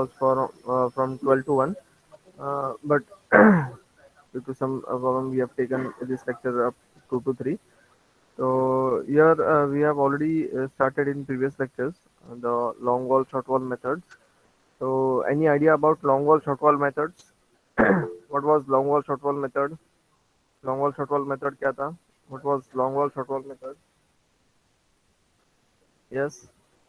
was for from 12 to 1, but due to some problem, we have taken this lecture up 2 to 3. So here we have already started in previous lectures the long wall short wall methods. So any idea about long wall short wall methods? What was long wall short wall method? Long wall short wall method क्या था? What was long wall short wall method? Yes.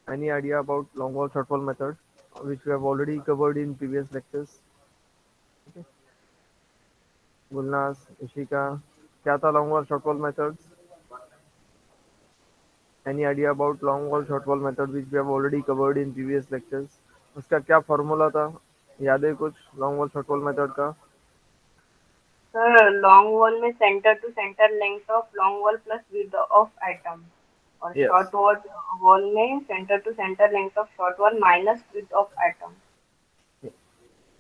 Any idea about long wall short wall method, which we have already covered in previous lectures? Okay. Gulnaz, Ishika, क्या था long wall short wall methods? Any idea about long wall short wall method which we have already covered in previous lectures? उसका क्या formula था? याद है कुछ long wall short wall method का? Sir long wall में centre to centre length of long wall plus width of atom, और yes. Short wall में centre to centre length of short wall minus width of atom.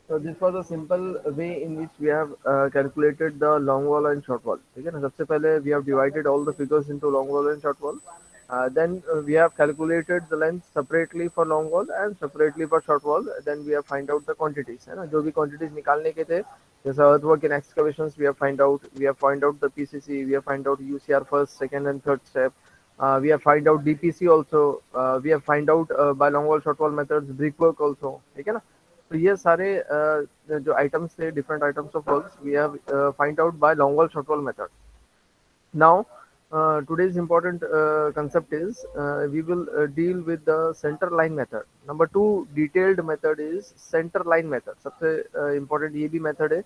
So this was a simple way in which we have calculated the long wall and short wall. ठीक है ना? सबसे पहले we have divided all the figures into long wall and short wall. Then we have calculated the length separately for long wall and separately for short wall. Then we have find out the quantities, है ना? जो भी quantities निकालने के थे, जैसे earthwork in excavations we have find out the PCC, we have find out UCR first, second and third step. We have find out DPC also. We have find out by long wall short wall methods brickwork also. ठीक है ना? तो ये सारे जो items थे different items of works we have find out by long wall short wall method. Now, today's important concept is we will deal with the center line method. Number two detailed method is center line method. सबसे important ये भी method है,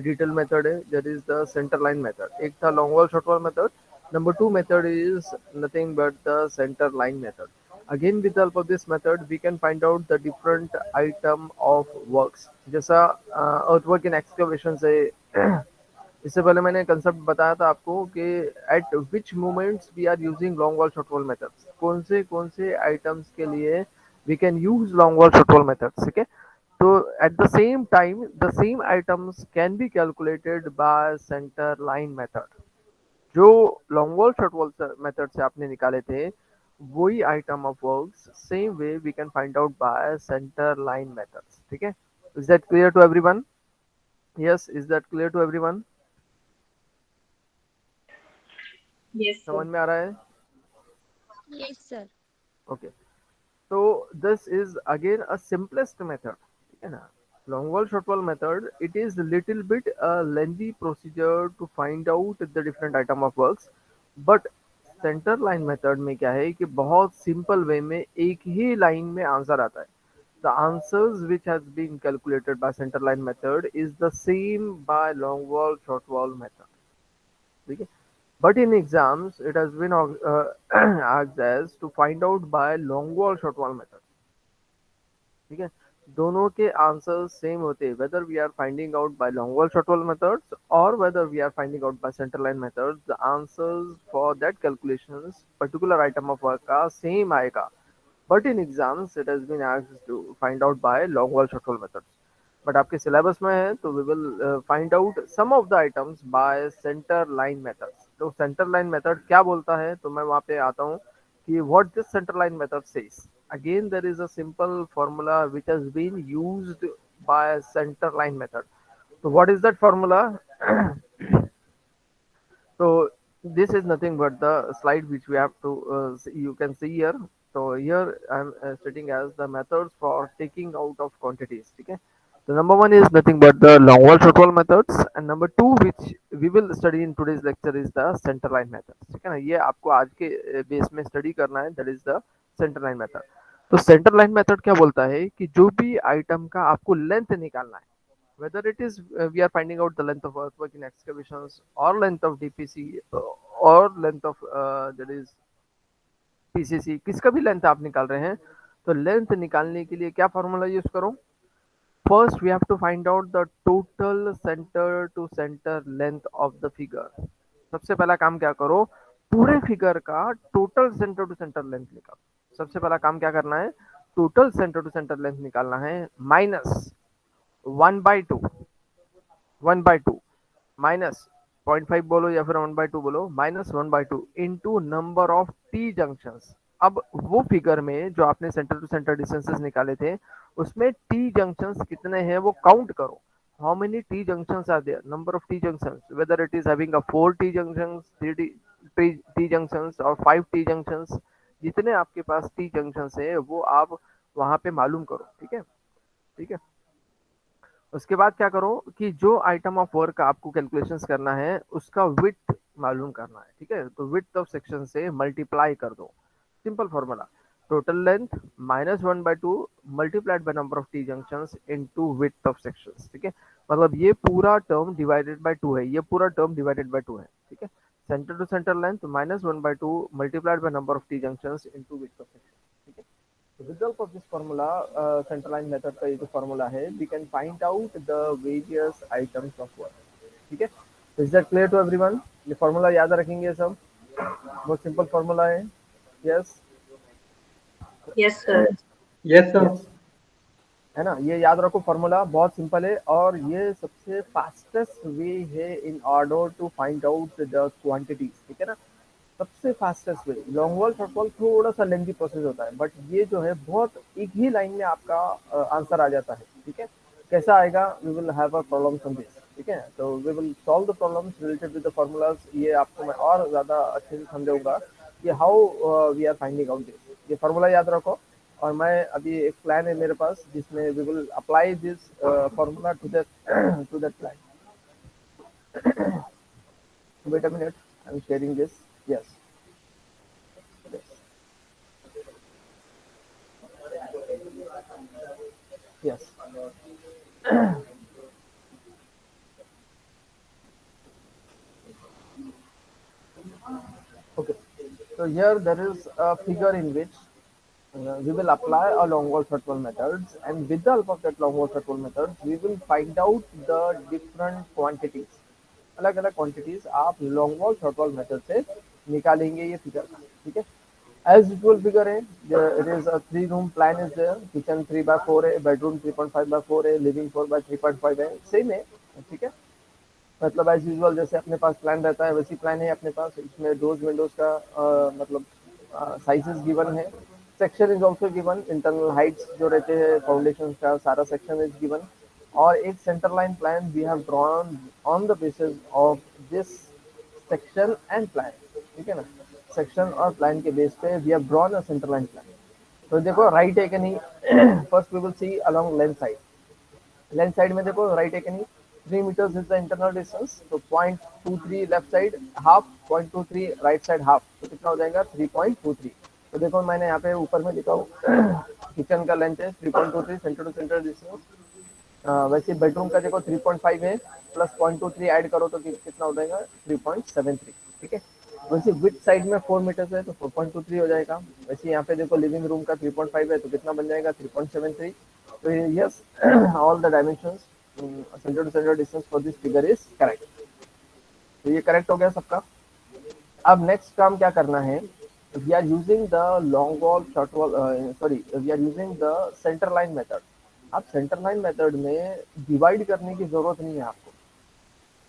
detailed method है, that is the center line method. एक था long wall short wall method. Number two method is nothing but the center line method. Again, with the help of this method, we can find out the different item of works. जैसा earthwork in excavation से इससे पहले मैंने concept बताया था आपको कि at which moments we are using long wall short wall methods, कौन से आइटम्स के लिए we can use long wall short wall methods. ठीक है. तो at the same time the same items can be calculated by centre line method. जो long wall short wall method से आपने निकाले थे वही item of works same way we can find out by centre line methods. ठीक है. Is that clear to everyone? Yes, is that clear to everyone? Yes समझ sir. में आ रहा है? Yes, sir. ओके. तो this is again a simplest method. ठीक है ना? Long wall short wall method it is little bit a lengthy procedure to find out the different item of works. But centre line method में क्या है कि बहुत simple way में एक ही लाइन में आंसर आता है. The answers which has been calculated by center line method is the same by long wall short wall method. ठीक है. But in exams, it has been asked as to find out by long wall short wall method. ठीक है. दोनों के answers same होते हैं whether we are finding out by long wall short wall methods or whether we are finding out by center line methods. The answers for that calculations particular item of work का same आएगा. But in exams, it has been asked to find out by long wall short wall methods. But आपके syllabus में है तो we will find out some of the items by centre line methods. तो centre line method क्या बोलता है तो मैं वहाँ पे आता हूँ कि what this centre line method says. Again there is a simple formula which has been used by centre line method. तो what is that formula? So this is nothing but the slide which we have to you can see here. So here I am stating as the methods for taking out of quantities. Okay. The number one is nothing but the long wall short wall methods, and number two which we will study in today's lecture is the center line methods. ठीक है ना? ये आपको आज के base में study करना है, that is the center line method. तो सेंटर लाइन मेथड क्या बोलता है कि जो भी आइटम का आपको लेंथ निकालना है, whether it is we are finding out the length of earthwork in excavations or length of DPC or length of that is PCC, किसका भी लेंथ आप निकाल रहे हैं तो लेंथ निकालने के लिए क्या फॉर्मूला यूज करो? First we have to find out the total centre to centre length of the figure. सबसे पहला काम क्या करो? पूरे फिगर का total centre to centre length निकालो. सबसे पहला काम क्या करना है? Total centre to centre length निकालना है माइनस 1/2. 1/2 माइनस 0.5 बोलो या फिर 1/2 बोलो, minus 1/2 into number of T junctions. अब वो फिगर में जो आपने सेंटर टू सेंटर डिस्टेंसेस निकाले थे, उसमें टी जंक्शंस कितने हैं वो काउंट करो. How many T junctions are there, number of T junctions, whether it is having a 4 T junctions, 3 T junctions और 5 टी जंक्शंस. जितने आपके पास टी जंक्शंस है वो आप वहां पे मालूम करो. ठीक है. ठीक है. उसके बाद क्या करो कि जो आइटम ऑफ वर्क आपको कैलकुलेशंस करना है उसका विड्थ मालूम करना है. ठीक है. तो विड्थ ऑफ सेक्शन से मल्टीप्लाई कर दो. Simple formula, total length minus 1/2 multiplied by number of T junctions into width of sections. ठीक है. मतलब ये पूरा टर्म डिवाइडेड बाय 2 है, ये पूरा टर्म डिवाइडेड बाय 2 है. ठीक है. Centre to centre length minus 1/2 multiplied by number of T junctions into width of section. ठीक है. with the help of this formula, central line method का ये जो formula है, we can find out the various items of work. ठीक है. Is that clear to everyone? ये formula याद रखेंगे सब, बहुत simple formula है. Yes. Yes, sir. Yes, sir. Yes. है ना, ये याद रखो फॉर्मूला बहुत सिंपल है और ये सबसे फास्टेस्ट वे है in order to find out the quantities. ठीक है ना, सबसे fastest way. Long wall short wall थोड़ा सा लेंथी प्रोसेस होता है, बट ये जो है बहुत एक ही लाइन में आपका आंसर आ जाता है. ठीक है. कैसा आएगा, we will have a problem from this. ठीक है. तो we will solve the problems related with the formulas. ये आपको मैं और ज्यादा अच्छे से समझाऊंगा कि how we are finding out this. ये फॉर्मूला याद रखो. और मैं अभी एक प्लान है मेरे पास जिसमें we will apply this formula to that plan. Wait a minute, I am sharing this. Yes. Yes. Okay. So here there is a figure in which we will apply a long wall short wall methods, and with the help of that long wall short wall methods, we will find out the different quantities. अलग अलग quantities आप long wall short wall method से निकालेंगे ये figure का. ठीक है. As usual figure है. It is a 3 room plan is there. Kitchen 3/4 है, बेडरूम 3.5/4 है, लिविंग 4/3.5 है, सेम है. ठीक है. मतलब एज यूजुअल जैसे अपने पास प्लान रहता है वैसी प्लान है अपने पास. इसमें डोर्स विंडोज का मतलब साइजेस गिवन है. Section is also given. Internal Heights जो रहते हैं फाउंडेशन का सारा सेक्शन इज गिवन. और एक centre line plan we have drawn on the basis of this section and plan. ठीक है ना. सेक्शन और प्लान के बेस पे we have drawn a centre line plan. तो देखो राइट है कि नहीं. First we will see along length side. Length side में देखो राइट है कि नहीं. 3 meters is the internal distance. तो 0.23 left side, half 0.23 right side, half. तो कितना हो जाएगा 3.23. तो देखो मैंने यहाँ पे ऊपर में लिखा हूँ किचन का लेंथ है 3.23 सेंटर टू सेंटर डिस्टेंस. वैसे बेडरूम का देखो 3.5 है, प्लस 0.23 ऐड करो तो कितना हो जाएगा 3.73. ठीक है. वैसे विथ साइड में 4 मीटर्स है तो 4.23 हो जाएगा. वैसे यहाँ पे देखो लिविंग रूम का 3.5 है तो कितना बन जाएगा 3.73. तो yes, all the dimensions centre to centre distance for this figure is correct. तो ये करेक्ट हो गया सबका. अब नेक्स्ट काम क्या करना है, we are using the long wall short wall, sorry we are using the centre line method. आप सेंटर लाइन मेथड में डिवाइड करने की जरूरत नहीं है आपको.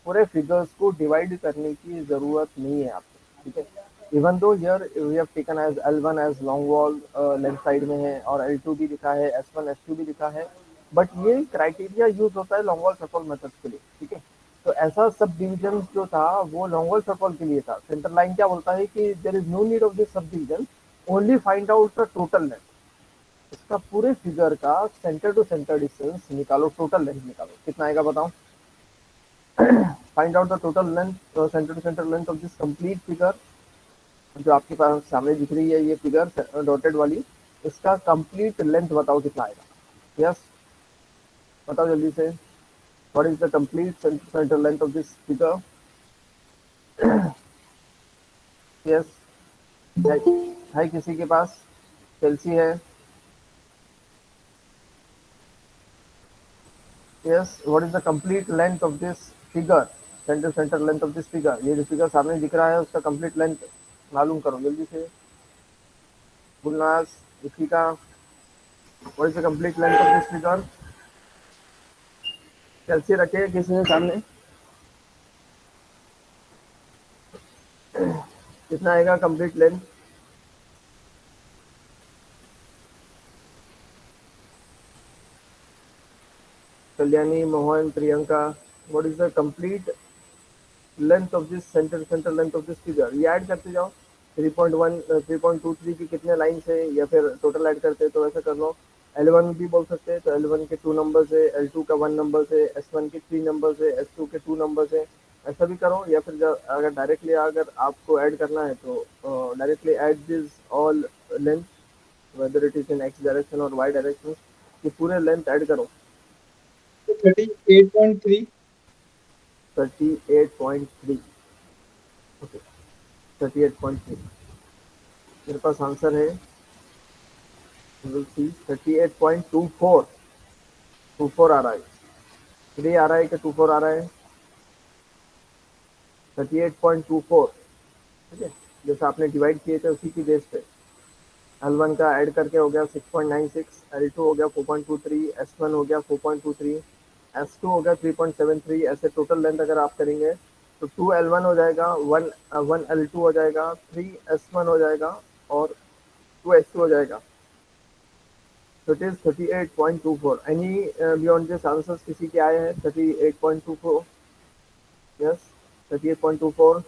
पूरे फिगर्स को डिवाइड करने की जरूरत नहीं है आपको. ठीक है. Even though here we have taken as L1 as long wall left side में है और L2 भी लिखा है, S1 S2 भी लिखा है, बट ये क्राइटेरिया यूज होता है long wall short wall method के लिए. ठीक है. तो ऐसा सब डिविजन जो था वो लॉन्ग वॉल शॉर्ट वॉल के लिए था. सेंटर लाइन क्या बोलता है कि there is no need of this subdivision, only find out the total length. इसका पूरे फिगर का सेंटर टू सेंटर डिस्टेंस निकालो, टोटल लेंथ निकालो, कितना आएगा बताओ. Find out the total length, centre to centre length of this complete figure जो आपके पास सामने दिख रही है ये फिगर डॉटेड वाली. इसका कंप्लीट लेंथ बताओ कितना आएगा. यस, बताओ जल्दी से. What is the complete centre length of this figure. Yes, है किसी के पास. चेल्सी है. Yes, what is the complete length of this figure, centre length of this figure. ये जो फिगर सामने दिख रहा है उसका कंप्लीट लेंथ मालूम करो जल्दी से. Gulnaz, Ishika, what is the complete length of this figure. Chelsea रखे किसी ने सामने. कितना आएगा complete length. Kalyani, Mohan, Priyanka, what is the complete length of this center length of this figure? ये ऐड करते जाओ, 3.1 3.23 की कितने लाइन है, या फिर टोटल ऐड करते हैं तो ऐसा कर लो। L1 भी बोल सकते हैं, तो L1 के 2 नंबर्स है, L2 का 1 नंबर है, S1 के 3 नंबर्स है, S2 के 2 नंबर्स है, ऐसा भी करो। या फिर अगर डायरेक्टली अगर आपको ऐड करना है तो directly add this all length, weather it is in x direction और वाई डायरेक्शन, ये पूरे लेंथ ऐड करो। 38.3। 38.3, ओके, 38.3 मेरे पास आंसर है। विल सी 38.24, 24 आ रहा है, 3 आ रहा है कि 24 आ रहा है? 38.24, ठीक है। जैसे आपने डिवाइड किए थे उसी की बेस पे L1 का ऐड करके हो गया 6.96, L2 हो गया 4.23, S1 हो गया 4.23, S2 हो गया 3.73। ऐसे टोटल लेंथ अगर आप करेंगे तो 2L1 हो जाएगा, 1L2 हो जाएगा, 3S1 हो जाएगा और 2S2 हो जाएगा। So it is 38.24. Any beyond this answers किसी के आए हैं? 38.24, yes, 38.24।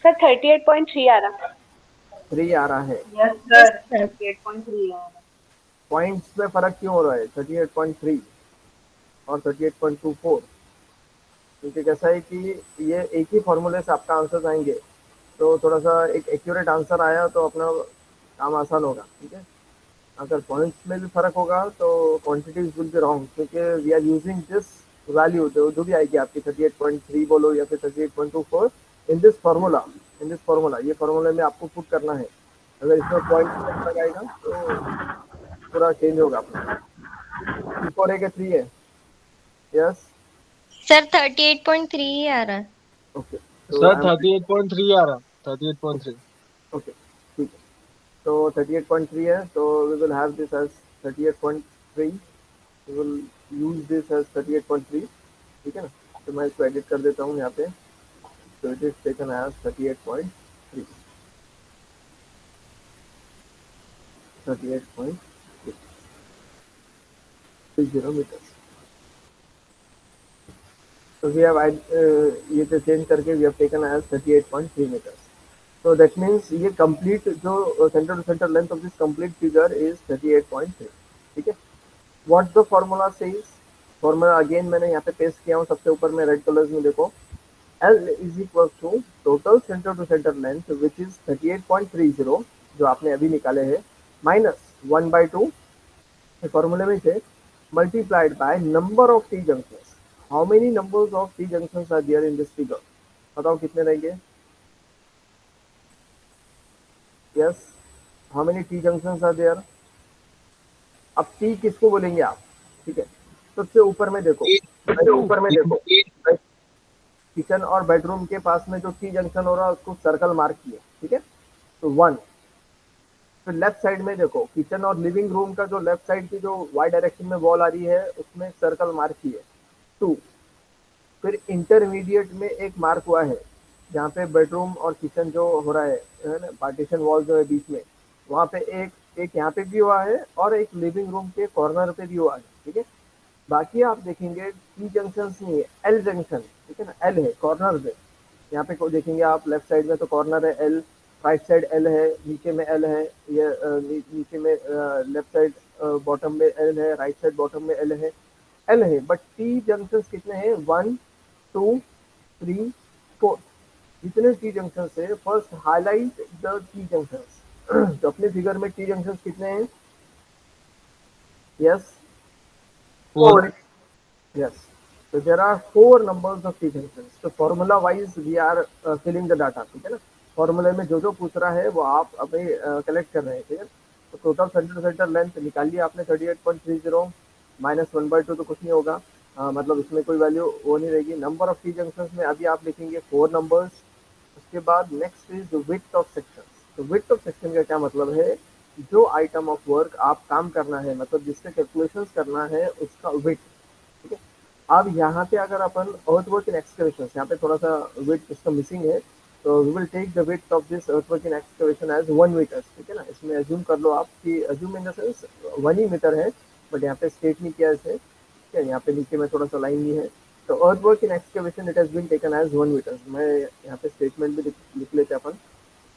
सर 38.3 आ रहा। 3 आ रहा है। यस सर, 38.3 आ रहा। पॉइंट्स में फर्क क्यों हो रहा है 38.3 और 38.24? क्योंकि कैसा है कि ये एक ही फॉर्मूले से आपका आंसर आएंगे, तो थोड़ा सा एक एक्यूरेट आंसर आया तो अपना काम आसान होगा, ठीक है। अगर पॉइंट्स में भी फर्क होगा तो क्वांटिटीज विल बी रॉन्ग, क्योंकि we are using this value जो भी आएगी आपकी 38.3 बोलो या फिर 38.24 इन दिस फार्मूला, ये फार्मूले में आपको पुट करना है। अगर इसमें पॉइंट लगाएगा तो पूरा चेंज होगा अपना। 4 है कि 3 है? यस, सर 38.3 ही आ रहा है। ओके, तो सर आई एम 38.3 आ रहा, 38.3। ओके, ठीक है। तो 38.3 है, तो we will have this as 38.3, we will use this as 38.3, ठीक है ना। तो मैं इसको एडिट कर देता हूँ यहाँ पे, तो it is taken as 38.3, 38.30 metres. तो वी हैव ये तो चेंज करके we have taken as 38.3 metres. So that means ये complete जो centre to centre length of this complete figure is 38.3, ठीक है। What the formula says? Formula again मैंने यहाँ पे पेस्ट किया हूँ सबसे ऊपर में रेड कलर्स में, देखो L is equal to total centre to centre length which is 38.30 जो आपने अभी निकाले हैं, माइनस 1/2 फॉर्मूले में से multiplied by number of T junctions. How many numbers of T junctions are there in this figure? बताओ कितने रहेंगे? Yes, how many T junctions are there? अब टी किसको बोलेंगे आप, ठीक है। सबसे ऊपर में देखो, किचन और बेडरूम के पास में जो टी जंक्शन हो रहा है उसको सर्कल मार्क किए, ठीक है, तो 1। फिर लेफ्ट साइड में देखो, किचन और लिविंग रूम का जो लेफ्ट साइड की जो वाई डायरेक्शन में वॉल आ रही है उसमें सर्कल मार्क किए, 2। फिर इंटरमीडिएट में एक मार्क हुआ है जहाँ पे बेडरूम और किचन जो हो रहा है ना, पार्टीशन वॉल जो है बीच में, वहाँ पे एक यहाँ पे भी हुआ है और एक लिविंग रूम के कॉर्नर पे भी हुआ है, ठीक है। बाकी आप देखेंगे टी जंक्शन नहीं है, एल जंक्शन, ठीक है ना, एल है कॉर्नर पे। यहाँ पे को देखेंगे आप लेफ्ट साइड में तो कॉर्नर है एल, राइट साइड एल है, नीचे में एल है, ये नीचे में लेफ्ट साइड बॉटम में एल है, राइट साइड बॉटम में एल है, एल है। बट टी जंक्शन कितने हैं? 1 2 3 4। जितने टी जंक्शन है, first highlight the T junction. तो अपने फिगर में टी जंक्शन कितने हैं? Yes, 4। yes, so there are 4 numbers of T junctions, so formula wise we are filling the data, ठीक है ना। फॉर्मूले में जो जो पूछ रहा है वो आप अभी कलेक्ट कर रहे हैं, ठीक है। तो total centre to centre length निकाल लिया आपने 38.30, माइनस 1/2 तो कुछ नहीं होगा, मतलब इसमें कोई वैल्यू वो नहीं रहेगी। नंबर ऑफ टी जंक्शंस में अभी आप लिखेंगे 4 नंबर्स। उसके बाद next is the width of section. तो विड्थ ऑफ सेक्शन का क्या मतलब है? जो आइटम ऑफ वर्क आप काम करना है, मतलब जिससे कैलकुलेशंस करना है उसका विड्थ, ठीक है। अब यहाँ पे अगर अपन अर्थवर्क इन एक्सकवेशन, यहाँ पे थोड़ा सा विड्थ इसका मिसिंग है, तो we will take the width of this earthwork in excavation as 1 metre, ठीक है ना। इसमें अज्यूम कर लो आप कि अज्यूम इन द सेंस 1 ही मीटर है, बट यहाँ पे स्टेट नहीं किया इसे, ठीक है। यहाँ पे नीचे में थोड़ा सा लाइन भी है। तो earthwork in excavation it has been taken as 1 metre. मैं यहाँ पे स्टेटमेंट भी लिख लेते हैं अपन,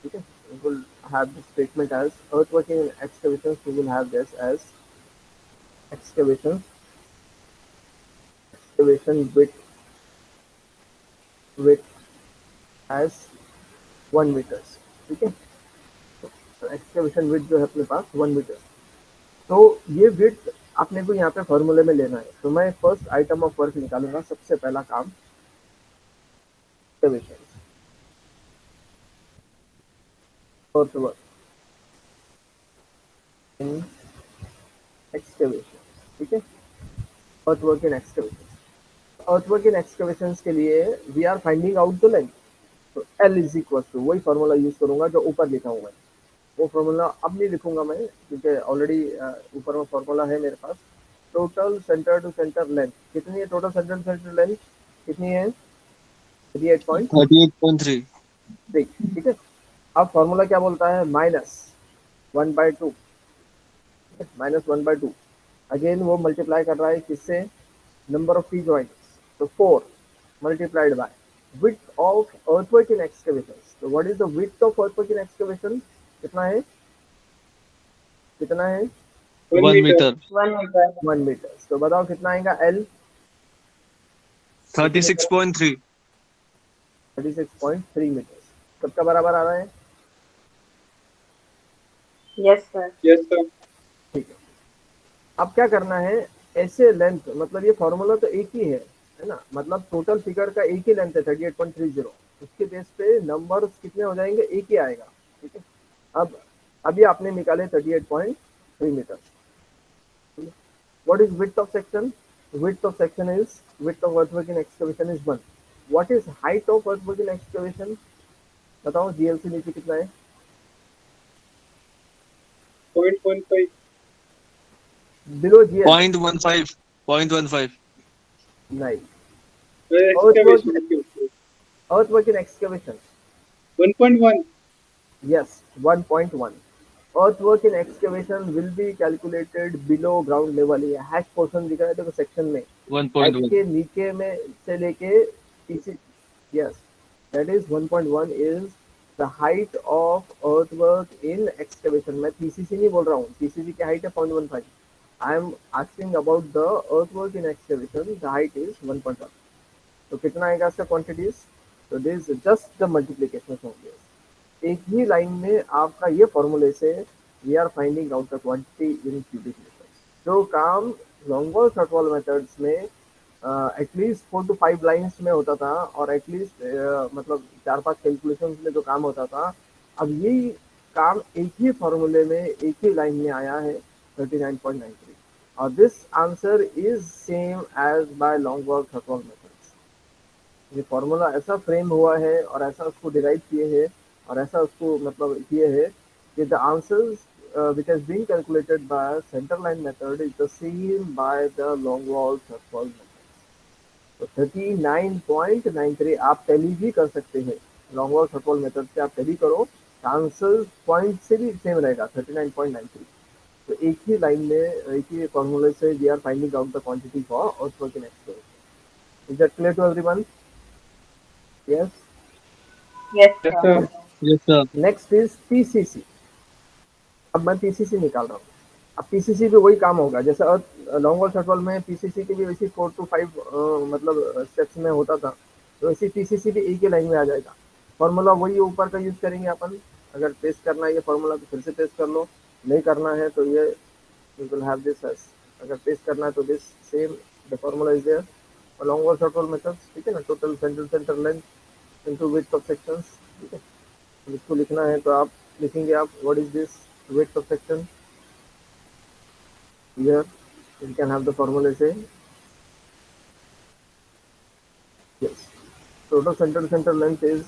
ठीक है। We will have this statement as earthworking and excavations. We will have this as excavation width as 1 meters, ठीक है। तो एक्सकेवेशन विड्थ जो है अपने पास 1 मीटर। तो ये विड्थ अपने को यहाँ पे फॉर्मूले में लेना है। तो मैं फर्स्ट आइटम ऑफ वर्क निकालूंगा, सबसे पहला काम एक्सकेवेशन, earthwork in excavation, ठीक है। earthwork in excavation, earthwork in excavations के लिए we are finding out the length. तो L इज इक्वल टू, वही फॉर्मूला यूज करूंगा जो ऊपर लिखा हुआ है। वो फॉर्मूला अब नहीं लिखूंगा मैं, क्योंकि ऑलरेडी ऊपर में फॉर्मूला है मेरे पास। Total centre to centre length कितनी है? Total centre to centre length कितनी है? 38.3, 38.3. ठीक है। अब फॉर्मूला क्या बोलता है? -1/2, -1/2। अगेन वो मल्टीप्लाई कर रहा है किससे? Number of T joints. तो 4 multiplied by width of earthwork in excavations। तो what is the width of earthwork in excavation? कितना है? कितना है? 1 meter. 1 मीटर। 1 मीटर। तो बताओ कितना आएगा? L 36.3. 36.3 मीटर। सबका बराबर आ रहा है? Yes sir. ठीक है। अब क्या करना है? ऐसे लेंथ, मतलब ये फॉर्मूला तो एक ही है ना, मतलब टोटल फिगर का एक ही लेंथ है 38.30। उसके बेस पे नंबर कितने हो जाएंगे? एक ही आएगा, ठीक है। अब अभी आपने निकाले 38.3 metre. What is width of section? Width of section is, width of earthwork in excavation is 1। What is height of earthwork in excavation? बताओ, GLC नीचे कितना है? 0.15. Below GL 0.15. 0.15. नहीं। Excavation. Earthwork in excavation, 1.1. yes, 1.1। earthwork in excavation will be calculated below ground level। ये hash portion दिख रहा है देखो सेक्शन में, हैश 1.1. के नीचे में से लेके PC, yes, that is 1.1 is the height of earthwork in excavation। मैं पीसीसी नहीं बोल रहा हूँ, पीसीसी की हाइट है 0.15। I am asking about the earthwork in excavation, the height is 1.1। तो कितना आएगा इसका क्वांटिटीज? तो this just the multiplication of this. एक ही लाइन में आपका ये फॉर्मूले से we are finding out the quantity in cubic metre. जो काम long wall short wall methods में एटलीस्ट 4 to 5 लाइंस में होता था, और एटलीस्ट मतलब 4-5 कैलकुलेशंस में जो काम होता था, अब यही काम एक ही फॉर्मूले में एक ही लाइन में आया है 39.93। और this answer is same as by long wall short wall methods. ये फॉर्मूला ऐसा फ्रेम हुआ है और ऐसा उसको डिराइव किए हैं और ऐसा उसको मतलब किए है कि the answers which has been calculated by center line method is the same by the long wall short wall method। तो 39.93 आप टैली भी कर सकते हैं, long wall short wall method से आप टैली करो, आंसर पॉइंट से भी सेम रहेगा 39.93। तो एक ही लाइन में एक ही फॉर्मूले से we are finding out the quantity for earthwork in excavation। Is that clear to everyone? Yes. Yes Yes, sir. sir. Yes, sir. Next is PCC. अब मैं पीसीसी निकाल रहा हूँ। अब पीसीसी भी वही काम होगा जैसे लॉन्ग वॉल शॉर्ट वॉल में पीसीसी के भी वैसे 4 to 5 मतलब स्टेप्स में होता था, तो वैसे पीसीसी भी एक ही लाइन में आ जाएगा। फॉर्मूला वही ऊपर का यूज करेंगे अपन। अगर पेस्ट करना है ये फॉर्मूला तो फिर से पेस्ट कर लो, नहीं करना है तो ये you will have this as, अगर पेस्ट करना है तो this same the formula is there for long wall short wall methods, ठीक है ना। Total centre length into width of sections, ठीक है। इसको लिखना है तो आप लिखेंगे आप what is this width of section, here you can have the formula say yes, total center to center length is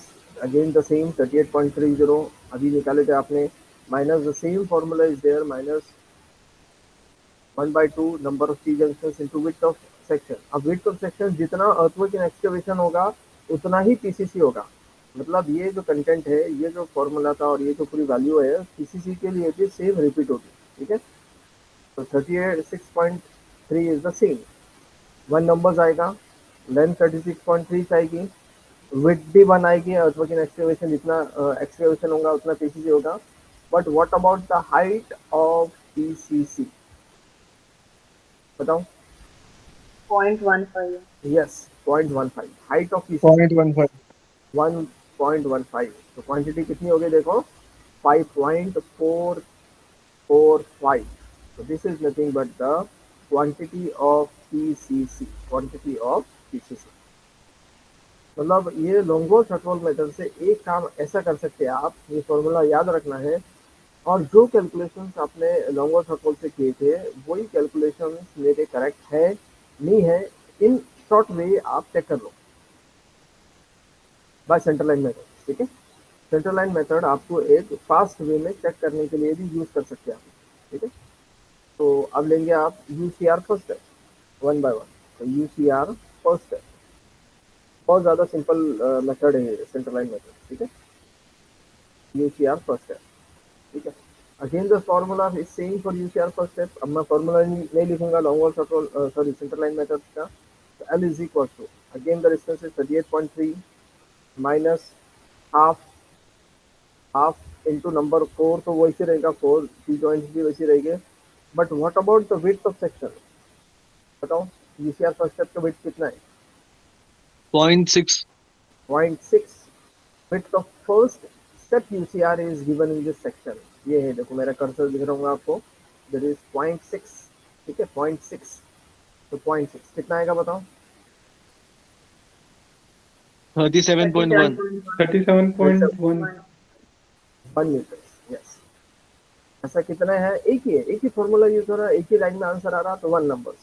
again the same 38.30। अभी निकाले थे आपने, minus the same formula is there, minus 1/2 number of T junctions into width of section। अब width of section जितना earthwork in excavation होगा उतना ही PCC होगा। मतलब ये जो कंटेंट है, ये जो फॉर्मूला था और ये जो पूरी वैल्यू है, पीसीसी के लिए भी सेम रिपीट होगी, ठीक है। तो 36.3 is the same, one numbers आएगा, लेंथ 36.3 आएगी, विड्थ भी 1 आएगी, अर्थवर्क इन एक्सकेवेशन जितना एक्सकेवेशन होगा उतना पीसीसी होगा। But what about the height of PCC, बताओ। 0.15. Yes, 0.15 height of PCC, 0.15. 1.15। तो क्वांटिटी कितनी होगी देखो, 5.445। So this is nothing but the quantity of PCC, quantity of PCC। मतलब ये लोंगो शॉर्टफॉल मेथड से एक काम ऐसा कर सकते हैं आप, ये फॉर्मूला याद रखना है, और जो कैलकुलेशंस आपने लोंगो शॉर्टफॉल से किए थे वही कैलकुलेशंस मेरे करेक्ट है नहीं है, इन शॉर्ट वे आप चेक कर लो बाय सेंटर लाइन मेथड, ठीक है। सेंटर लाइन मेथड आपको एक फास्ट वे में चेक करने के लिए भी यूज कर सकते हैं आप, ठीक है। तो अब लेंगे आप UCR first step, one by one. तो यूसीआर फर्स्ट स्टेप बहुत ज़्यादा सिंपल मेथड है सेंटर लाइन मेथड, ठीक है। यूसीआर फर्स्ट स्टेप, ठीक है। Again the formula is same for UCR first step. अब मैं फॉर्मूला नहीं लिखूंगा long wall short sorry centre line method का। तो L is equal to, again the distance is 38.3 minus half, half into number 4, तो वैसे रहेगा 4, सी जॉइंट भी वैसी रहेगी। But what about the width of section, बताओ। यूसीआर फर्स्ट स्टेप का विड्थ कितना है? 0.6. 0.6। Width of first step UCR is given in this section. ये है, देखो मेरा कर्सर दिख रहा हूँ आपको, दैट इज 0.6, ठीक है, 0.6। तो 0.6 कितना आएगा बताओ? 37.1. 37.1. 1 मीटर, यस। ऐसा कितना है? एक ही है, एक ही फॉर्मूला यूज हो रहा है, एक ही लाइन में आंसर आ रहा, तो 1 नंबर्स,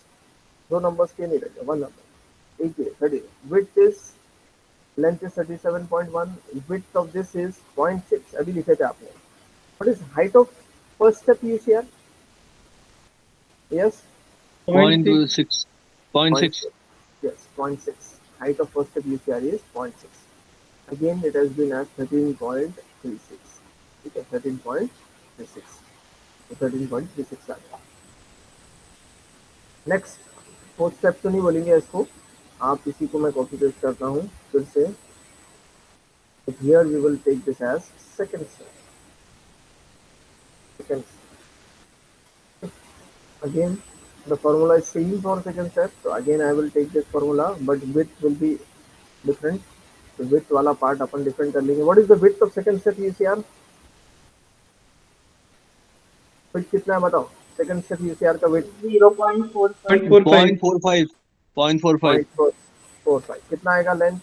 2 नंबर्स के नहीं रहेगा, 1 नंबर, एक ही है। 30 width is, length is 37.1, width of this is 0.6, अभी लिखे थे आपने। What is height of first step UCR? Yes, 0.6. 0.6. yes, 0.6, height of first step UCR is 0.6। again it has been as 13.36, ठीक है, 13.36, तो 13.36 आ गया। नेक्स्ट फोर्थ स्टेप तो नहीं बोलेंगे इसको आप, इसी को मैं कॉपी पेस्ट करता हूँ फिर से। Here we will take this as second step, second again the formula is same for second step, so again I will take this formula but width will be different, तो width वाला part अपन different कर लेंगे। what is the width of second step UCR? width कितना है बताओ, second step UCR का width 0.45. 0.45. 0.45. 0.445। कितना आएगा length?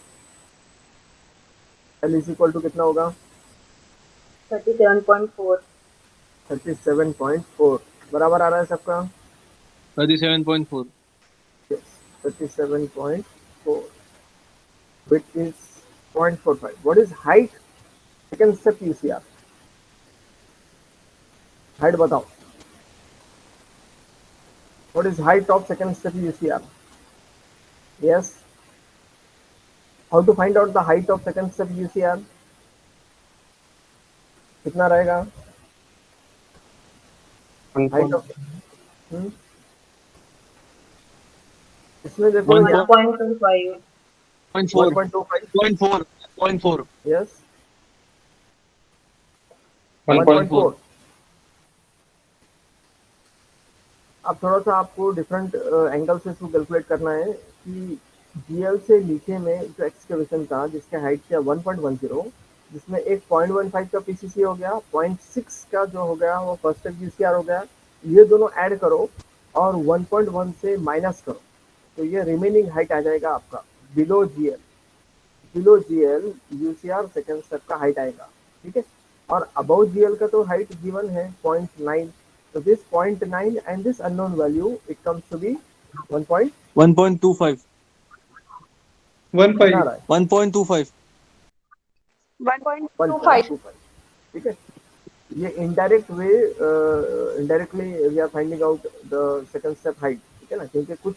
L is equal to कितना होगा? 37.4. 37.4 बराबर आ रहा है सबका? 37.4. yes, 37.4। width is 0.45। what is height second step UCR? height बताओ, what is height of second step UCR? yes, how to find out the height of second step UCR? कितना रहेगा height of इसमें देखो 1.25. 0.4. 1.25, 0.4. 0.4. yes, 1.4. 1.4। अब थोड़ा सा आपको different angle से इसको कैलकुलेट करना है कि जीएल से नीचे में जो एक्सकेवेशन था जिसके हाइट था 1.10, जिसमें एक 0.15 का पीसीसी हो गया, 0.6 का जो हो गया वो फर्स्ट स्टेप यूसीआर हो गया, ये दोनों ऐड करो और 1.1 से माइनस करो, तो ये रिमेनिंग हाइट आ जाएगा आपका below GL. Below GL UCR second step का हाइट आएगा, ठीक है। और अबव जीएल का तो हाइट गिवन है 0.9, so this 0.9 and this unknown value it comes to be 1.25। 1.25. 1.5. 1.25. 1.25. ठीक है। ये indirect way, indirectly we are finding out the second step height, ठीक है ना, क्योंकि कुछ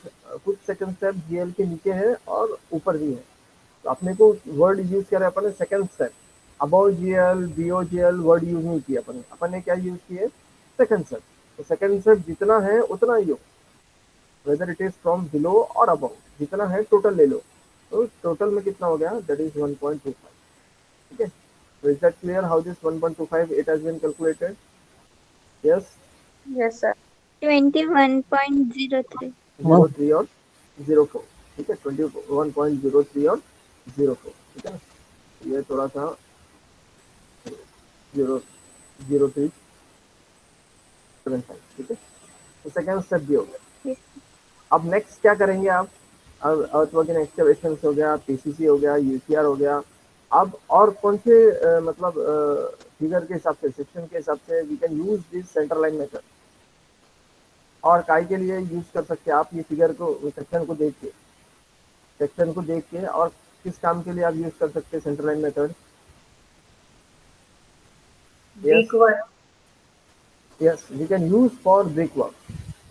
सेकंड स्टेप जीएल के नीचे है और ऊपर भी है, तो अपने को वर्ड यूज करें अपन ने second step, about GL BOGL word use नहीं किया अपन ने क्या यूज किए, सेकंड स्टेप। तो सेकंड स्टेप जितना है उतना ही हो, whether it is from below और अबाउट, जितना है टोटल ले लो। तो टोटल में कितना हो गया, दैट इज 1.25। ठीक है, तो is that clear how this 1.25 it has been calculated? Yes, Yes, sir. 21.03. 03 और 04। ठीक है, 21.03 और 04। ठीक है ना, ये थोड़ा सा 0.0375। ठीक है, तो सेकेंड स्टेप भी हो गया। Yes. अब नेक्स्ट क्या करेंगे आप, अब अर्थवर्किंग एक्सकवेशन हो गया, पीसीसी हो गया, यूसीआर हो गया। अब और कौन से मतलब फिगर के हिसाब से, सेक्शन के हिसाब से we can use this centre line method, और काय के लिए यूज कर सकते हैं आप ये फिगर को, सेक्शन को देख के, सेक्शन को देख के, और किस काम के लिए आप यूज कर सकते हैं centre line method? Brick work. Yes, we can use for brick work.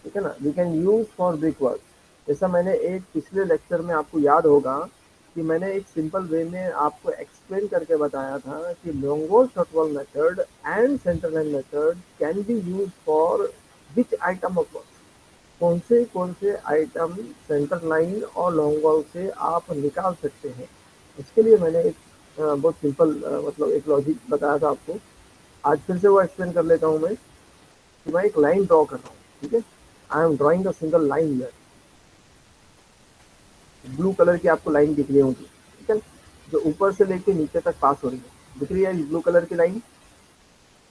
ठीक है ना, we can use for brick work. जैसा मैंने एक पिछले लेक्चर में, आपको याद होगा कि मैंने एक सिंपल वे में आपको एक्सप्लेन करके बताया था कि long wall short wall method and centre line method can be use for which item of work, कौन से आइटम सेंटर लाइन और लॉन्ग वॉल से आप निकाल सकते हैं। इसके लिए मैंने एक बहुत सिंपल मतलब एक लॉजिक बताया था आपको। आज फिर से वो एक्सप्लेन कर लेता हूँ मैं, कि मैं एक लाइन ड्रॉ कर रहा हूँ। ठीक है, I am drawing a single line here, blue colour की आपको लाइन दिख रही होगी। ठीक है, जो ऊपर से लेके नीचे तक पास हो रही है, दिख रही है ब्लू कलर की लाइन,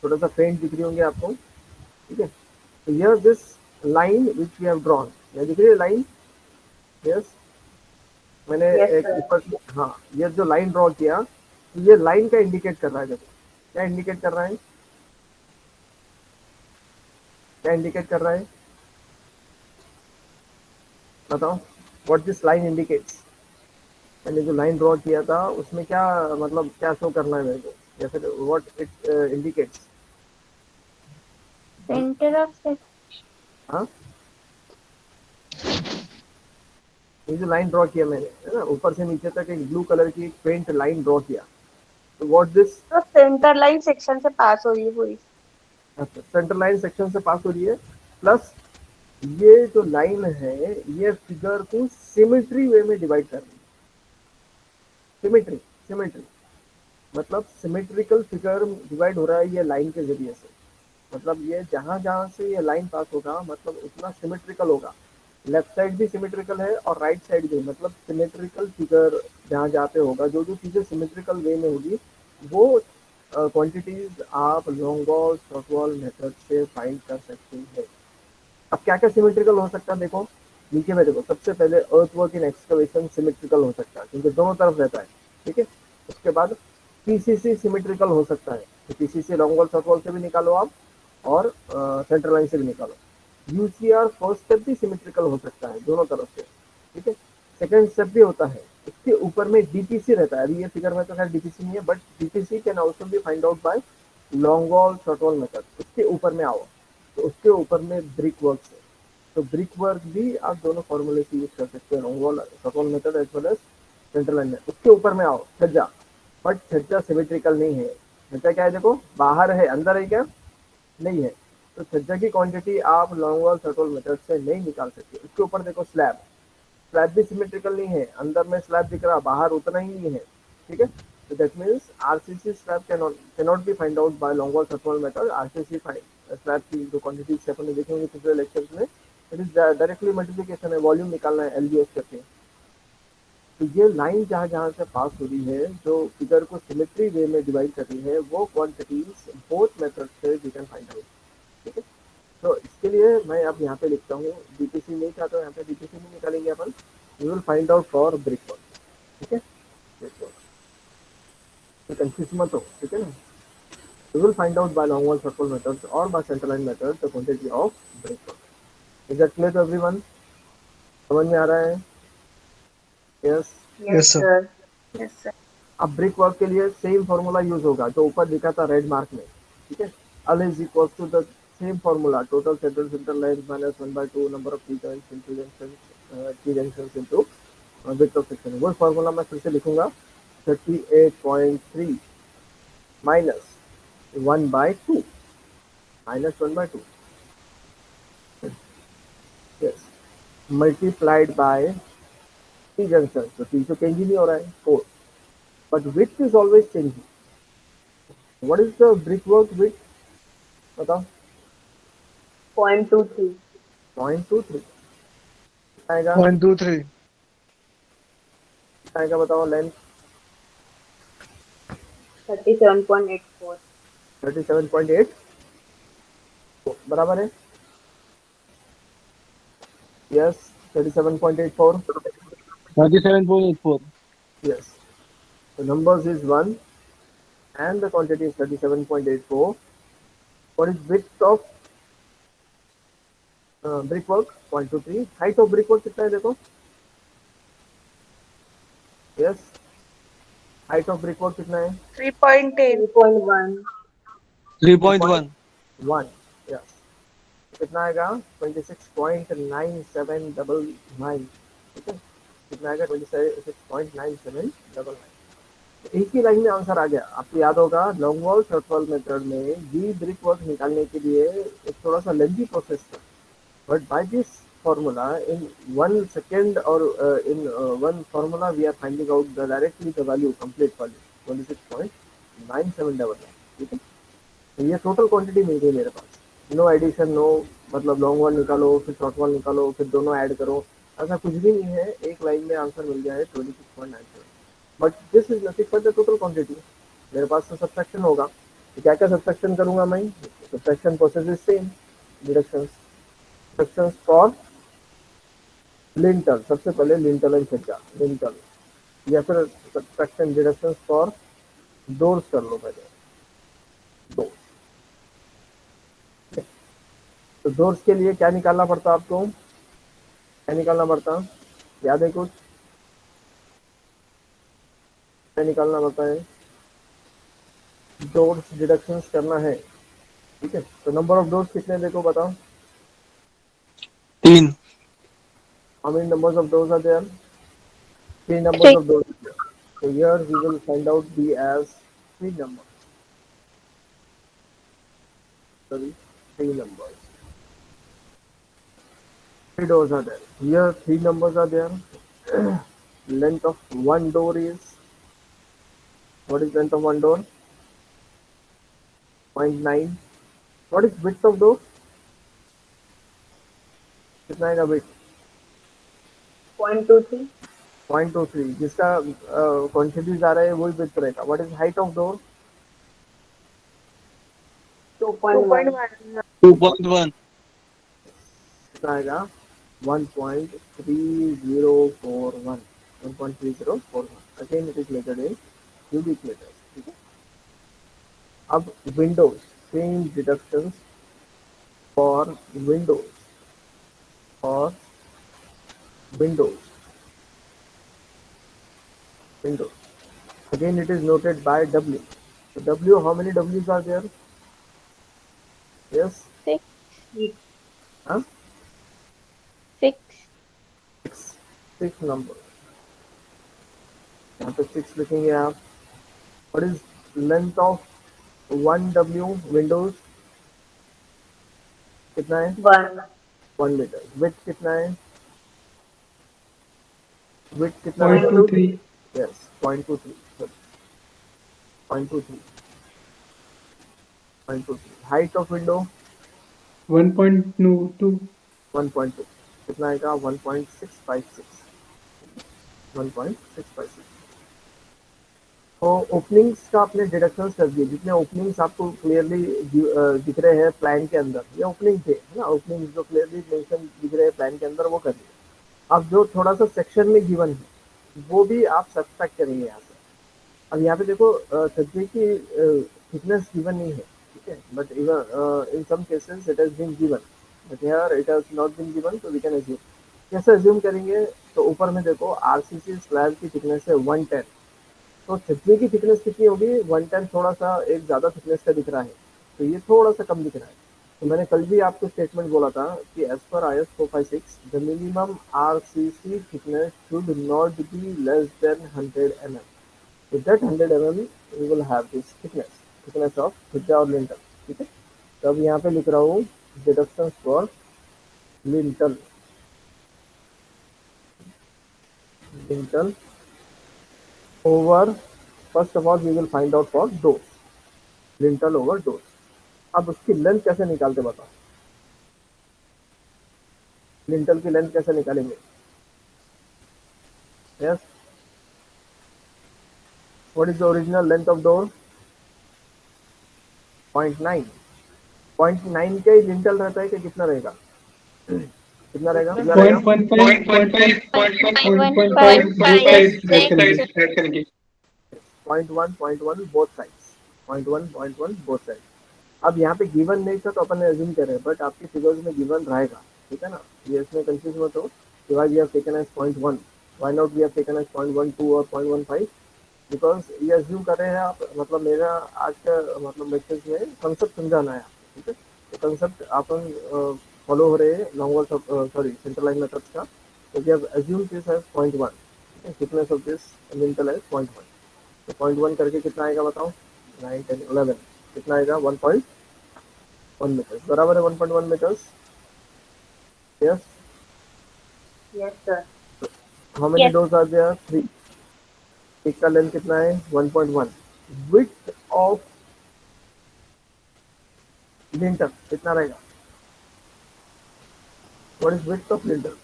थोड़ा सा फेंट दिख रही होंगी आपको। ठीक है, तो here this line which we have drawn, ये दिख रही है लाइन? यस, मैंने Yes, एक sir. ऊपर, हाँ, ये जो लाइन ड्रॉ किया, तो ये लाइन का इंडिकेट कर रहा है। देखो क्या इंडिकेट कर रहा है, क्या इंडिकेट कर रहा है, बताओ, व्हाट दिस लाइन इंडिकेट्स। मैंने जो लाइन ड्रॉ किया था उसमें क्या मतलब क्या शो करना है मेरे को, या फिर what it indicates? Center of section. हाँ, ये जो लाइन ड्रॉ किया मैंने, है ना, ऊपर से नीचे तक एक ब्लू कलर की एक पेंट लाइन ड्रॉ किया, तो व्हाट दिस, तो सेंटर लाइन सेक्शन से पास हो रही है पूरी। सेंटर लाइन सेक्शन से पास हो रही है, प्लस ये जो लाइन है ये फिगर को सिमेट्री वे में डिवाइड कर रही है। सिमेट्री, सिमेट्री मतलब सिमेट्रिकल फिगर डिवाइड हो रहा है ये लाइन के जरिए से, मतलब ये जहां जहां से ये लाइन पास होगा मतलब उतना सिमेट्रिकल होगा। लेफ्ट साइड भी सिमेट्रिकल है और राइट साइड भी, मतलब सिमेट्रिकल फिगर जहाँ जहाँ पे होगा, जो जो चीज़ें सिमेट्रिकल वे में होगी वो क्वांटिटीज आप long wall short wall method से फाइंड कर सकते हैं। अब क्या क्या सिमेट्रिकल हो सकता है, देखो नीचे में देखो, सबसे पहले अर्थवर्क इन एक्सकवेशन सिमेट्रिकल हो सकता है क्योंकि दोनों तरफ रहता है। ठीक है, उसके बाद पीसीसी सिमेट्रिकल हो सकता है, तो PCC long wall short wall से भी निकालो आप, और सेंटर लाइन से भी निकालो। यूसीआर फर्स्ट स्टेप भी सिमेट्रिकल हो सकता है दोनों तरफ से। ठीक है, सेकंड स्टेप भी होता है, इसके ऊपर में डीपीसी रहता है। अभी ये फिगर में तो खैर डीपीसी नहीं है, but DPC can also be find out by long wall short wall method. उसके ऊपर में आओ, तो उसके ऊपर में ब्रिक वर्क है, तो ब्रिक वर्क भी आप दोनों फॉर्मूले से यूज कर सकते हैं, long wall short wall method as well as central line में। उसके ऊपर में आओ छज्जा, बट छज्जा सिमेट्रिकल नहीं है। छज्जा क्या है, देखो बाहर है, अंदर है क्या, नहीं है, तो छज्जा की क्वांटिटी आप long wall short wall method से नहीं निकाल सकते। उसके ऊपर देखो स्लैब, स्लैब भी सिमेट्रिकल नहीं है, अंदर में स्लैब दिख रहा, बाहर उतना ही नहीं है। ठीक है, तो that means RCC slab cannot be find out by long wall short wall method. RCC slab की जो क्वांटिटीज अपन देखेंगे पिछले लेक्चर्स में, इट इज डायरेक्टली मल्टीप्लिकेशन है, वॉल्यूम निकालना है एलबीएस करके। तो ये लाइन जहाँ जहाँ से पास हो रही है, जो फिगर को सिमेट्री वे में डिवाइड कर रही है, वो क्वांटिटीज बोथ मेथड से वी कैन फाइंड आउट। ठीक है, तो इसके लिए मैं अब यहाँ पे लिखता हूँ, डीपीसी नहीं चाहता हूँ, यहाँ पे डीपीसी नहीं निकालेंगे अपन, we will find out for brick work. ठीक है, ब्रिक वर्क तो कंफ्यूज मत हो। ठीक है ना, we will find out by long wall short wall methods और by centre line method the quantity of brick work. Is that clear to everyone? समझ में आ रहा है? Yes. Yes, sir. sir. Yes, sir. अब ब्रिक वर्क के लिए same formula use होगा जो ऊपर लिखा था रेड मार्क में। ठीक है, L is equals to the same formula, total center length minus 1/2 number of T joints into junctions, T junctions into width of section वो फॉर्मूला मैं फिर से लिखूंगा 38.3 minus 1/2 -1/2 yes multiplied by T junction तो T तो change ही नहीं हो रहा है 4 but width is always changing what is the brick work width बताओ 0.23. 0.23 आएगा 0.23. आएगा बताओ लेंथ 37.84. 37.8 बराबर है yes 37.84 37.84. yes the numbers is 1 and the quantity is 37.84 what is width of brickwork 0.23 height of brickwork कितना है देखो yes height of brickwork कितना है 3.10. 3.1. 3.1. 1 yes कितना आएगा 26.9799 ठीक है कितना आएगा 26.9799 एक ही लाइन में आंसर आ गया आपको याद होगा long wall short wall method में वी ब्रिक वर्क निकालने के लिए एक थोड़ा सा लेंथी प्रोसेस था but by this formula in 1 second or in one formula we are finding out the directly the value complete value 26.9799 ठीक है तो ये टोटल क्वांटिटी मिल गई मेरे पास नो एडिशन नो मतलब लॉन्ग वॉल निकालो फिर शॉर्ट वॉल निकालो फिर दोनों ऐड करो ऐसा कुछ भी नहीं है एक लाइन में आंसर मिल गया है 26.97 but this is nothing but the total quantity मेरे पास तो सब्ट्रैक्शन होगा तो क्या क्या सब्ट्रैक्शन करूंगा मैं subtraction process is same deductions for lintel सबसे पहले लिंटल एंड छज्जा लिंटल या फिर सब्ट्रैक्शन डिडक्शंस फॉर डोर्स कर लो पहले डोर्स तो डोर्स के लिए क्या निकालना पड़ता आपको क्या निकालना पड़ता याद है कुछ क्या निकालना पड़ता है डोर्स डिडक्शंस करना है ठीक है तो नंबर ऑफ डोर्स कितने देखो बताओ 3. how many numbers of doors are there 3 numbers Three. of doors are there. So here we will find out B as 3 numbers sorry 3 numbers 3 doors are there here 3 numbers are there length of one door is what is length of one door 0.9 what is width of door कितना आएगा width 0.23. 0.23 जिसका quantity जा रहा है वही width रहेगा what is height of door 2.1. 2.1. कितना आएगा 1.3041 1.3041 again it is measured in cubic meters ठीक है अब Windows same deductions for Windows और windows again it is noted by W so W how many W's are there yes 6. huh 6. 6 number यहाँ पे 6 लिखेंगे आप what is length of 1 W windows कितना है 1 मीटर width कितना है width कितना है 0.23. yes 0.23 sorry 0.23 height of window 1.2. 1.2 कितना आएगा 1.656 तो ओपनिंग्स का आपने डिडक्शंस कर दिए जितने ओपनिंग्स आपको क्लियरली दिख रहे हैं प्लान के अंदर ये ओपनिंग थे है ना ओपनिंग्स जो क्लियरली मेंशन दिख रहे हैं प्लान के अंदर वो कर दिए अब जो थोड़ा सा सेक्शन में गिवन है वो भी आप सब्ट्रैक्ट करेंगे यहाँ से अब यहाँ पे देखो छज्जे की थिकनेस गिवन नहीं है ठीक है but even in some cases it has been given but here it has not been given तो वी कैन अज्यूम कैसे अज्यूम करेंगे तो ऊपर में देखो आरसीसी स्लैब की थिकनेस है 110 तो छज्जे की थिकनेस कितनी होगी 110 थोड़ा सा एक ज़्यादा थिकनेस का दिख रहा है तो ये थोड़ा सा कम दिख रहा है तो मैंने कल भी आपको स्टेटमेंट बोला था कि एज पर IS 456 the minimum RCC thickness should not be less than 100 mm. With that 100 mm we will have this thickness of थिजा और लिंटल. ठीक है, तो अब यहाँ पे लिख रहा हूँ deduction for lintel. Lintel over, first of all we will find out for doors. Lintel over doors. अब उसकी लेंथ कैसे निकालते बताओ. लिंटल की लेंथ कैसे निकालेंगे. Yes, what is the original length of door. 0.9. 0.9 का ही लिंटल रहता है कि कितना रहेगा. कितना रहेगा. Point one five, point five, point five, both sides add करेंगे. 0.1 बोथ साइड्स. 0.1 both side. अब यहाँ पे गिवन नहीं था तो अपन ने अज्यूम कर रहे हैं, बट आपके फिगर्स में गिवन रहेगा. ठीक है ना, ये इसमें कंफ्यूज मत हो. why we have taken as 0.1, why not we have taken as 0.12 और 0.15, बिकॉज ये अज्यूम कर रहे हैं आप. मतलब मेरा आज का मतलब मैसेज में कंसेप्ट समझाना है. ठीक है, तो कंसेप्ट अपन फॉलो हो रहे हैं long wall sorry central line methods का. तो we have assume this as 0.1. Thickness of this lintel as 0.1. तो 0.1 करके कितना आएगा बताओ. 9, 10, 11 कितना आएगा. 1.1 मीटर्स बराबर है. 1.1 metres. Yes. Yes, sir. How many Yes. Doors are there. 3. एक का लेंथ कितना है. 1.1. विड्थ ऑफ लिंटल कितना रहेगा. What is width of lintel.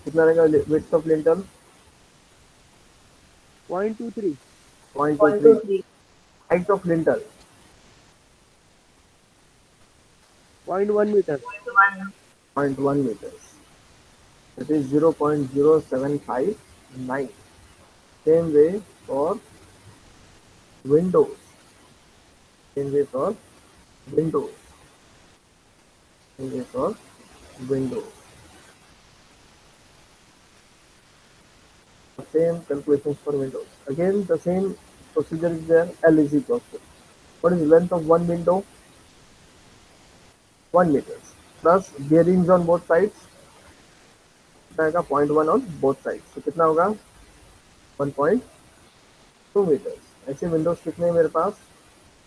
कितना रहेगा width of lintel. 0.23. 0.23. 0.23. Height of lintel 0.1 meter. 0.1 meters. That is 0.0759. Same way for windows. Same way for windows. Same way for windows. Same calculations for windows. Again, the same procedure is there. L is equal to. What is the length of one window? 1 meters. Plus bearings on both sides. कितना आएगा. 0.1 on both sides. तो कितना होगा. 1.2 meters. ऐसे Windows कितने हैं मेरे पास.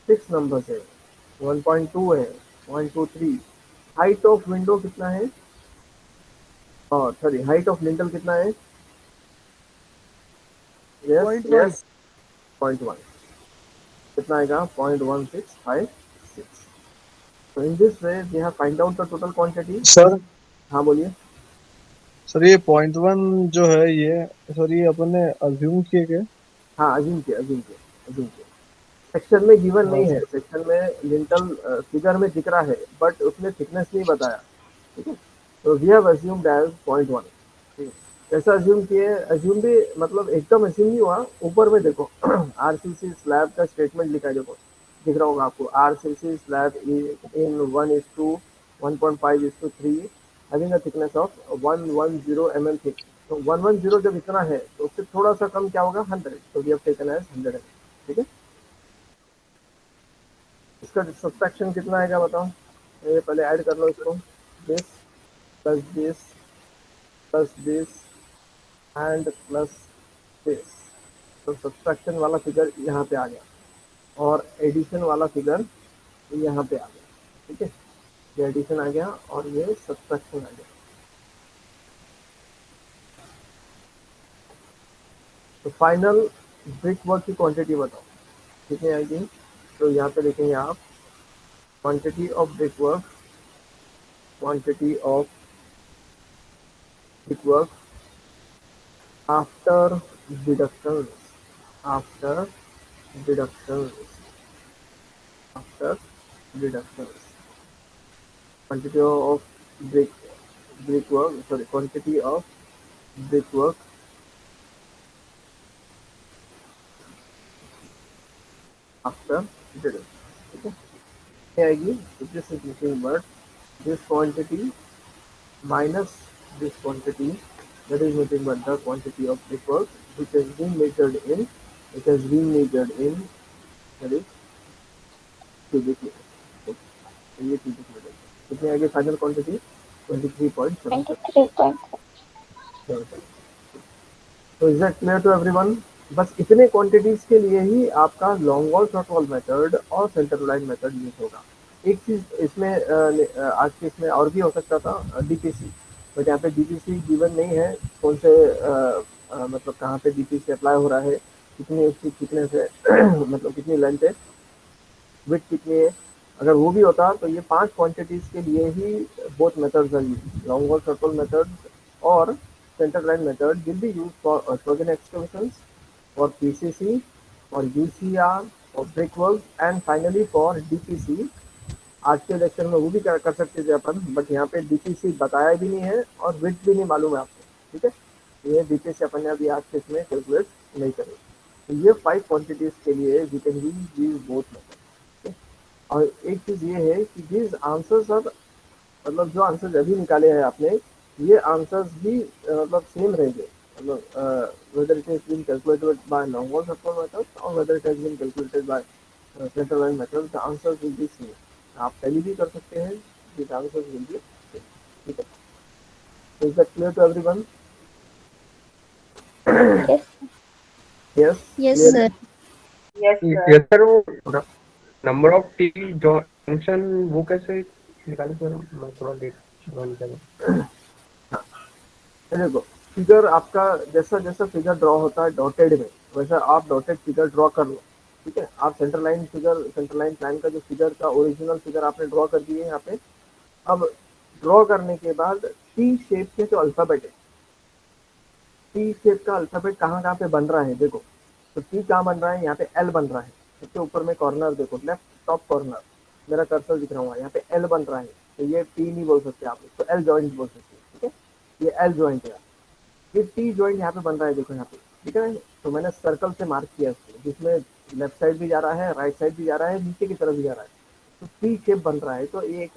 6 numbers है. 1.2 है. 0.23. हाइट ऑफ विंडो कितना है. सॉरी हाइट ऑफ लिंटल कितना है. यस. 0.1. 0.1 कितना आएगा. 0.1656. So in this way we have find out the total quantity. Sir हाँ बोलिए. सर ये 0.1 जो है ये सर ये अपन ने अज्यूम किए क्या. हाँ अज्यूम किया. सेक्शन में गिवन नहीं है. सेक्शन में लिंटल फिगर में दिख रहा है बट उसने थिकनेस नहीं बताया. ठीक है, तो वी हैव अज्यूम्ड एज 0.1. कैसा अज्यूम किए. अज्यूम भी मतलब एकदम अज्यूम नहीं हुआ. ऊपर में देखो RCC स्लैब का स्टेटमेंट लिखा है. देखो दिख रहा होगा आपको. RCC slab in 1:1.5:3 having a thickness of 110 mm thick. तो 110 जब इतना है तो उससे थोड़ा सा कम क्या होगा. 100. तो we have taken as 100 mm. ठीक है, इसका सब्सट्रैक्शन कितना आएगा बताओ. ये पहले ऐड कर लो इसको. This plus this plus this and plus this. तो सब्सट्रैक्शन वाला फिगर यहाँ पे आ गया और एडिशन वाला फिगर यहाँ पे आ गया. ठीक है, ये एडिशन आ गया और ये सब्सट्रैक्शन आ गया. तो फाइनल ब्रिक वर्क की क्वांटिटी बताओ कितनी आएगी. तो यहाँ पे लिखेंगे आप quantity of brick work. Quantity of brick work after deductions. After deductions. After deductions. Quantity of brickwork. Sorry, quantity of brickwork after deduction. Okay. ये आएगी. This is nothing but this quantity minus this quantity. That is nothing but the quantity of brickwork which has been measured in. That is cubic meter. Okay. तो ये चीज़ इसमें देखते हैं। कितनी आएगी final quantity 23.7। 23.7. तो is that clear to everyone? बस इतने क्वांटिटीज के लिए ही आपका long wall short wall method और सेंटर लाइन मेथड यूज होगा। एक चीज इसमें आज के इसमें और भी हो सकता था, डीपीसी, बट यहाँ पे डीपीसी गिवन नहीं है। कौन से मतलब कहाँ पे डीपीसी अप्लाई हो रहा है, कितनी उसकी कितने से मतलब कितनी लेंथ है, विथ कितनी है। अगर वो भी होता तो ये 5 क्वांटिटीज के लिए ही both methods are used, long wall short wall method और centre line method will be used for orthogonal excavations, for PCC, for UCR, for brickwork and finally for DPC। आज के लेक्चर में वो भी कर सकते थे अपन, बट यहाँ पे DPC बताया भी नहीं है और विथ भी नहीं मालूम है आपको, ठीक है। ये DPC अपन ने अभी आज के इसमें कैलकुलेट नहीं करें। तो ये 5 क्वांटिटीज के लिए we can use these both method. और एक चीज़ ये है कि दीज आंसर्स आर, मतलब जो आंसर्स अभी निकाले हैं आपने, ये आंसर्स भी मतलब सेम रहेंगे, मतलब whether it has been calculated by long wall short wall method or whether it has been calculated by center line method, the answers will be same। आप टैली भी कर सकते हैं, the answers will be same, ठीक है। So is that clear to everyone? Yes. Yes? Yes, Clear? sir. Yes, sir. Yes sir, वो number of T junction वो कैसे निकाले सर? मैं थोड़ा लेट ज्वाइन करूँ। ये देखो, फिगर आपका जैसा जैसा फिगर ड्रॉ होता है डॉटेड में, वैसा आप डॉटेड फिगर ड्रॉ कर लो, ठीक है। आप centre line figure, centre line plan का जो फिगर का ओरिजिनल फिगर आपने ड्रॉ कर दिए यहाँ पे। अब ड्रॉ करने के बाद टी शेप के जो अल्फाबेट है, टी शेप का अल्फाबेट कहाँ कहाँ पे बन रहा है देखो। तो टी कहाँ बन रहा है, यहाँ पे एल बन रहा है। सबसे ऊपर में कॉर्नर देखो, लेफ्ट टॉप कॉर्नर मेरा कर्सर दिख रहा हुआ है, यहाँ पे एल बन रहा है। तो ये टी नहीं बोल सकते आप, इसको एल जॉइंट बोल सकते हैं, ठीक है। ये एल जॉइंट है, ये टी जॉइंट यहाँ पे बन रहा है, देखो यहाँ पे, ठीक है ना। तो मैंने सर्कल से मार्क किया इसको, जिसमें लेफ्ट साइड भी जा रहा है, राइट साइड भी जा रहा है, नीचे की तरफ भी जा रहा है। तो टी शेप बन रहा है, तो ये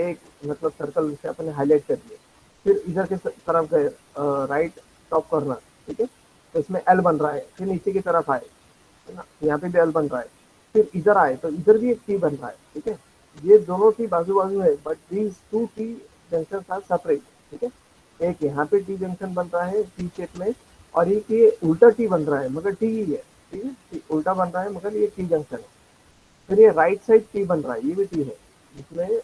एक मतलब सर्कल से अपने हाईलाइट कर दिए। फिर इधर के तरफ गए, राइट टॉप कॉर्नर, ठीक है। तो इसमें एल बन रहा है। फिर नीचे की तरफ आए, है ना, यहाँ पे भी एल बन रहा है। फिर इधर आए तो इधर भी एक टी बन रहा है, ठीक है। ये दोनों टी बाजू बाजू है, but these 2 T junction are separate, ठीक है। एक यहाँ पे टी जंक्शन बन रहा है टी शेप में, और एक ये उल्टा टी बन रहा है मगर टी ही है, ठीक है। उल्टा बन रहा है मगर ये टी जंक्शन है। फिर ये राइट साइड टी बन रहा है, ये भी टी है, जिसमें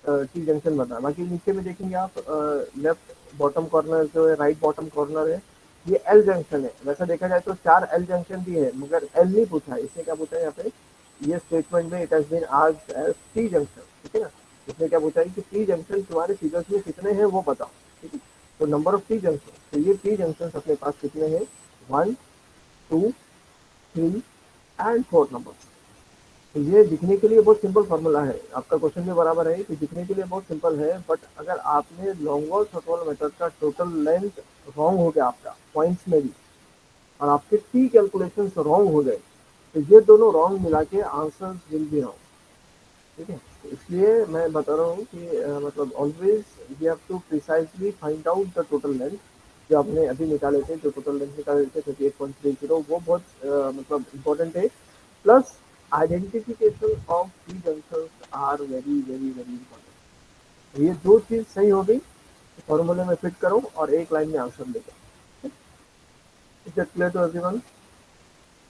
टी जंक्शन बन रहा है। बाकी नीचे में देखेंगे आप, लेफ्ट बॉटम कॉर्नर जो है, राइट बॉटम कॉर्नर है, ये एल जंक्शन है। वैसा देखा जाए तो 4 एल जंक्शन भी है, मगर एल नहीं पूछा है। इसने क्या पूछा है यहाँ पे, ये स्टेटमेंट में it has been asked as T junction, ठीक है ना। इसने क्या पूछा है कि टी जंक्शन तुम्हारे फिगर्स में कितने हैं वो बताओ, ठीक है। तो नंबर ऑफ टी जंक्शन, तो ये टी जंक्शन अपने पास कितने हैं, 1 2 3 एंड 4 नंबर। तो ये दिखने के लिए बहुत सिंपल फार्मूला है, आपका क्वेश्चन भी बराबर है कि दिखने के लिए बहुत सिंपल है, बट अगर आपने long wall short wall method का टोटल लेंथ रॉन्ग हो गया आपका पॉइंट्स में भी, और आपके टी कैलकुलेशंस रॉन्ग हो गए, तो ये दोनों रॉन्ग मिला के आंसर्स विल बी रॉन्ग, ठीक है। तो इसलिए मैं बता रहा हूँ कि मतलब always we have to precisely find out the total length. जो आपने अभी निकाले थे, जो टोटल लेंथ निकाले थे 38.30, वो बहुत मतलब इम्पोर्टेंट है। Plus identification of T junctions are very very very important. ये दो चीज़ सही हो गई, फॉर्मूले में फिट करो और एक लाइन में आंसर लेकर। Is that clear to everyone?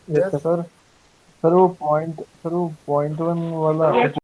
Yes sir. Sir वो पॉइंट 1 वाला Yes,